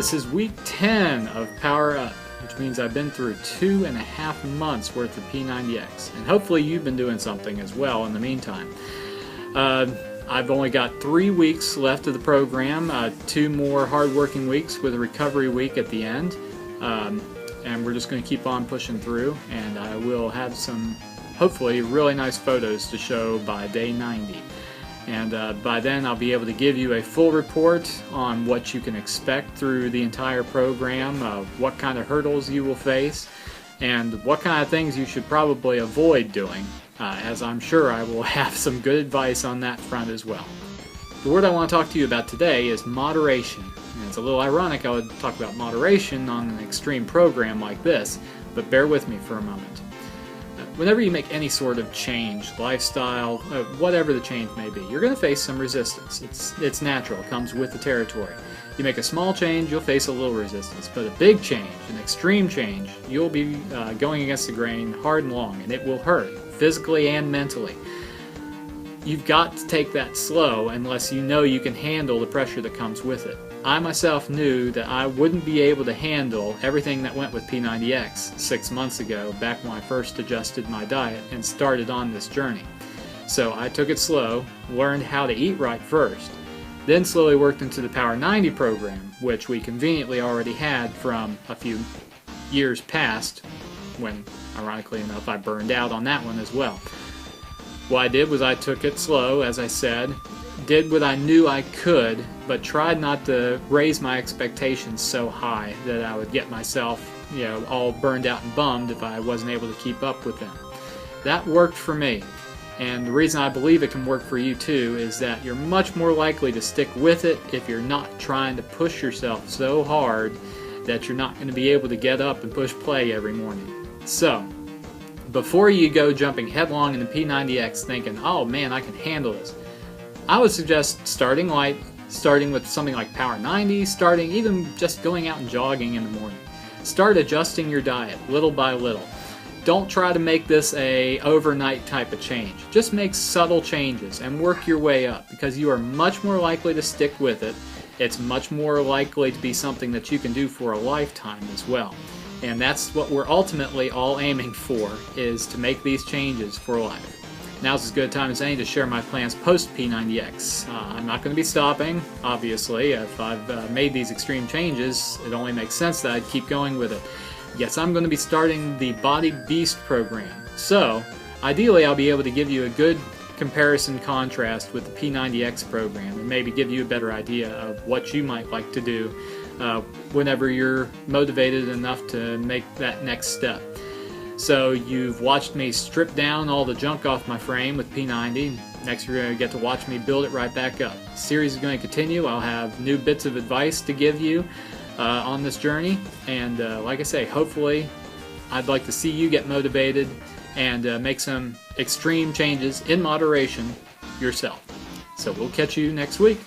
This is week 10 of Power Up, which means I've been through 2.5 months worth of P90X, and hopefully you've been doing something as well in the meantime. I've only got 3 weeks left of the program, 2 more hard-working weeks with a recovery week at the end, and we're just going to keep on pushing through, and I will have some, hopefully, really nice photos to show by day 90. And by then I'll be able to give you a full report on what you can expect through the entire program, what kind of hurdles you will face, and what kind of things you should probably avoid doing, as I'm sure I will have some good advice on that front as well. The word I want to talk to you about today is moderation. And it's a little ironic I would talk about moderation on an extreme program like this, but bear with me for a moment. Whenever you make any sort of change, lifestyle, whatever the change may be, you're going to face some resistance. It's natural. It comes with the territory. You make a small change, you'll face a little resistance. But a big change, an extreme change, you'll be going against the grain hard and long, and it will hurt, physically and mentally. You've got to take that slow unless you know you can handle the pressure that comes with it. I myself knew that I wouldn't be able to handle everything that went with P90X 6 months ago, back when I first adjusted my diet and started on this journey. So I took it slow, learned how to eat right first, then slowly worked into the Power 90 program, which we conveniently already had from a few years past, when, ironically enough, I burned out on that one as well. What I did was I took it slow, as I said, did what I knew I could, but tried not to raise my expectations so high that I would get myself, all burned out and bummed if I wasn't able to keep up with them. That worked for me, and the reason I believe it can work for you too is that you're much more likely to stick with it if you're not trying to push yourself so hard that you're not going to be able to get up and push play every morning. So, before you go jumping headlong into P90X thinking, oh man, I can handle this, I would suggest starting light, starting with something like Power 90, starting even just going out and jogging in the morning. Start adjusting your diet little by little. Don't try to make this a overnight type of change. Just make subtle changes and work your way up, because you are much more likely to stick with it. It's much more likely to be something that you can do for a lifetime as well. And that's what we're ultimately all aiming for, is to make these changes for life. Now's as good a time as any to share my plans post P90X. I'm not going to be stopping, obviously. If I've made these extreme changes, it only makes sense that I'd keep going with it. Yes, I'm going to be starting the Body Beast program. So, ideally I'll be able to give you a good comparison contrast with the P90X program and maybe give you a better idea of what you might like to do whenever you're motivated enough to make that next step. So you've watched me strip down all the junk off my frame with P90. Next you're going to get to watch me build it right back up. The series is going to continue. I'll have new bits of advice to give you on this journey. And like I say, hopefully I'd like to see you get motivated and make some extreme changes in moderation yourself. So we'll catch you next week.